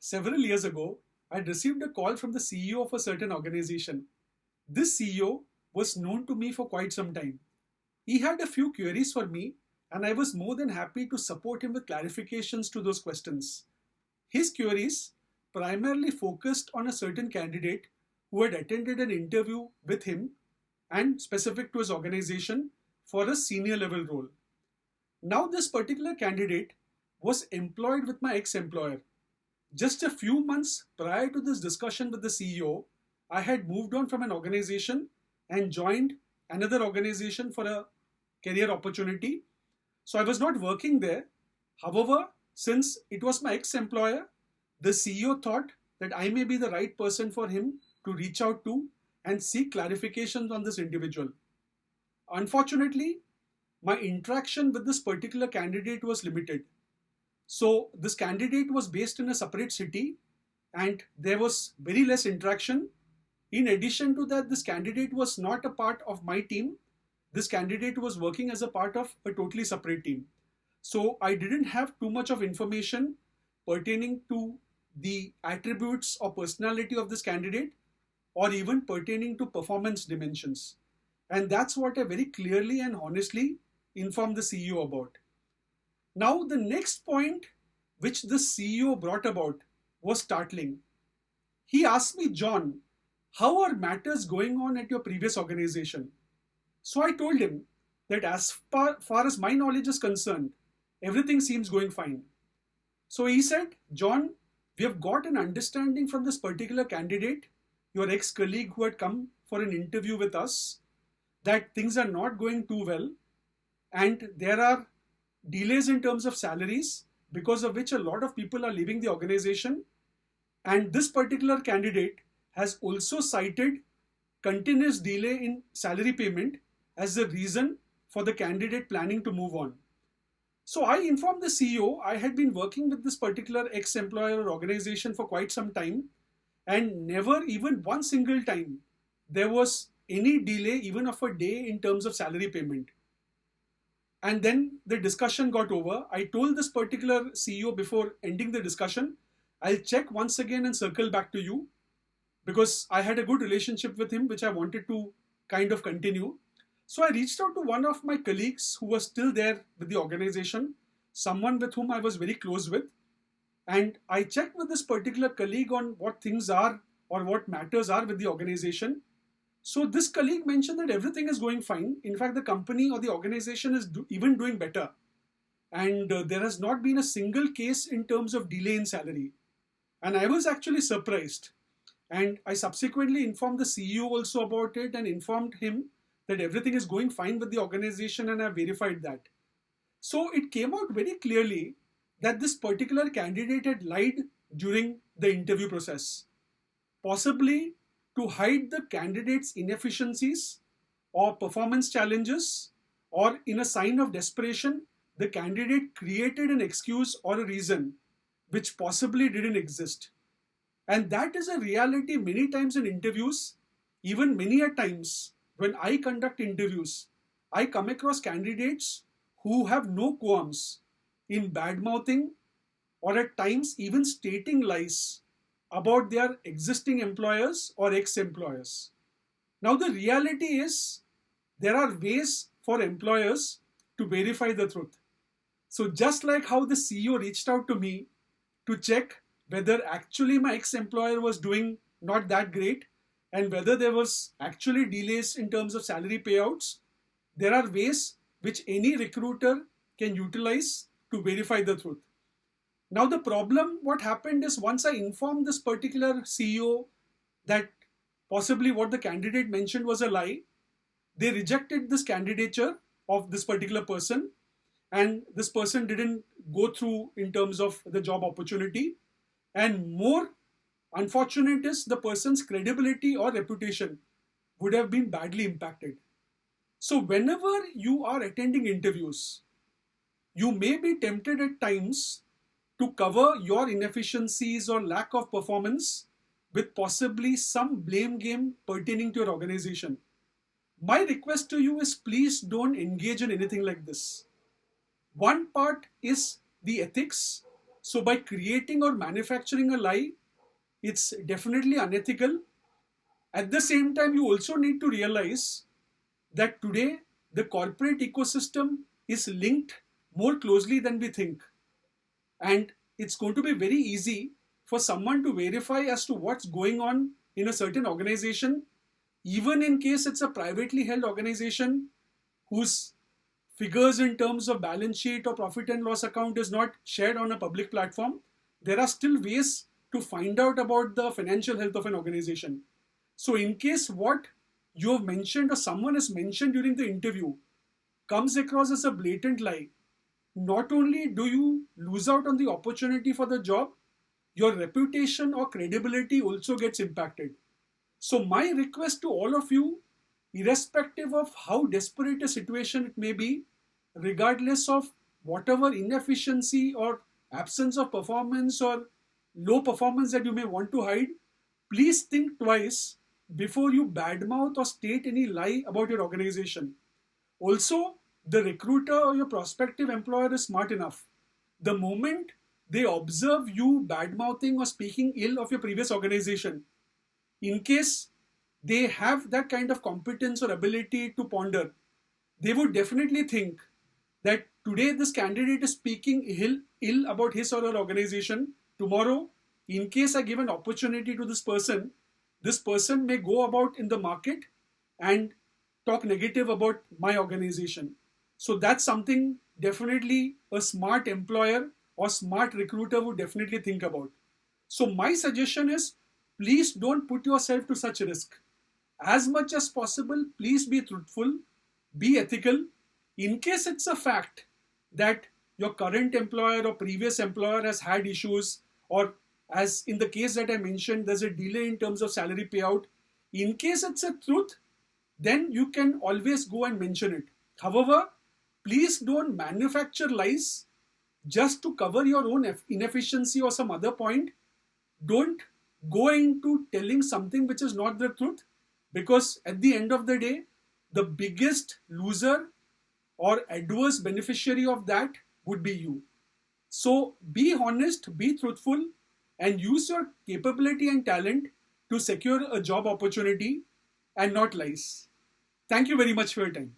Several years ago, I received a call from the CEO of a certain organization. This CEO was known to me for quite some time. He had a few queries for me, and I was more than happy to support him with clarifications to those questions. His queries primarily focused on a certain candidate who had attended an interview with him and specific to his organization for a senior level role. Now, this particular candidate was employed with my ex employer. Just a few months prior to this discussion with the CEO, I had moved on from an organization and joined another organization for a career opportunity. So I was not working there. However, since it was my ex employer, the CEO thought that I may be the right person for him to reach out to and seek clarifications on this individual. Unfortunately, my interaction with this particular candidate was limited. So this candidate was based in a separate city and there was very less interaction. In addition to that, this candidate was not a part of my team. This candidate was working as a part of a totally separate team. So I didn't have too much of information pertaining to the attributes or personality of this candidate or even pertaining to performance dimensions. And that's what I very clearly and honestly informed the CEO about. Now, the next point which the CEO brought about was startling. He asked me, John, how are matters going on at your previous organization? So I told him that as far as my knowledge is concerned, everything seems going fine. So he said, John, we have got an understanding from this particular candidate, your ex-colleague who had come for an interview with us, that things are not going too well and there are delays in terms of salaries because of which a lot of people are leaving the organization. And this particular candidate has also cited continuous delay in salary payment as the reason for the candidate planning to move on. So I informed the CEO I had been working with this particular ex-employer or organization for quite some time and never even one single time there was any delay even of a day in terms of salary payment. And then the discussion got over. I told this particular CEO before ending the discussion, I'll check once again and circle back to you because I had a good relationship with him, which I wanted to kind of continue. So I reached out to one of my colleagues who was still there with the organization, someone with whom I was very close with. And I checked with this particular colleague on what things are or what matters are with the organization. So this colleague mentioned that everything is going fine. In fact, the company or the organization is even doing better. And there has not been a single case in terms of delay in salary. And I was actually surprised. And I subsequently informed the CEO also about it and informed him that everything is going fine with the organization and I verified that. So it came out very clearly that this particular candidate had lied during the interview process. Possibly to hide the candidate's inefficiencies or performance challenges, or in a sign of desperation, the candidate created an excuse or a reason which possibly didn't exist. And that is a reality many times in interviews. Even many a times when I conduct interviews, I come across candidates who have no qualms in badmouthing or at times even stating lies about their existing employers or ex-employers. Now the reality is there are ways for employers to verify the truth. So just like how the CEO reached out to me to check whether actually my ex-employer was doing not that great and whether there was actually delays in terms of salary payouts, there are ways which any recruiter can utilize to verify the truth. Now the problem, what happened is once I informed this particular CEO that possibly what the candidate mentioned was a lie, they rejected this candidature of this particular person and this person didn't go through in terms of the job opportunity. And more unfortunate is the person's credibility or reputation would have been badly impacted. So whenever you are attending interviews, you may be tempted at times to cover your inefficiencies or lack of performance with possibly some blame game pertaining to your organization. My request to you is please don't engage in anything like this. One part is the ethics. So by creating or manufacturing a lie, it's definitely unethical. At the same time, you also need to realize that today the corporate ecosystem is linked more closely than we think. And it's going to be very easy for someone to verify as to what's going on in a certain organization, even in case it's a privately held organization whose figures in terms of balance sheet or profit and loss account is not shared on a public platform. There are still ways to find out about the financial health of an organization. So in case what you have mentioned or someone has mentioned during the interview comes across as a blatant lie, not only do you lose out on the opportunity for the job, your reputation or credibility also gets impacted. So my request to all of you, irrespective of how desperate a situation it may be, regardless of whatever inefficiency or absence of performance or low performance that you may want to hide, please think twice before you badmouth or state any lie about your organization. Also, the recruiter or your prospective employer is smart enough. The moment they observe you badmouthing or speaking ill of your previous organization, in case they have that kind of competence or ability to ponder, they would definitely think that today this candidate is speaking ill about his or her organization. Tomorrow, in case I give an opportunity to this person may go about in the market and talk negative about my organization. So that's something definitely a smart employer or smart recruiter would definitely think about. So my suggestion is, please don't put yourself to such risk. As much as possible, please be truthful, be ethical. In case it's a fact that your current employer or previous employer has had issues, or as in the case that I mentioned, there's a delay in terms of salary payout. In case it's a truth, then you can always go and mention it. However, please don't manufacture lies just to cover your own inefficiency or some other point. Don't go into telling something which is not the truth, because at the end of the day, the biggest loser or adverse beneficiary of that would be you. So be honest, be truthful, and use your capability and talent to secure a job opportunity and not lies. Thank you very much for your time.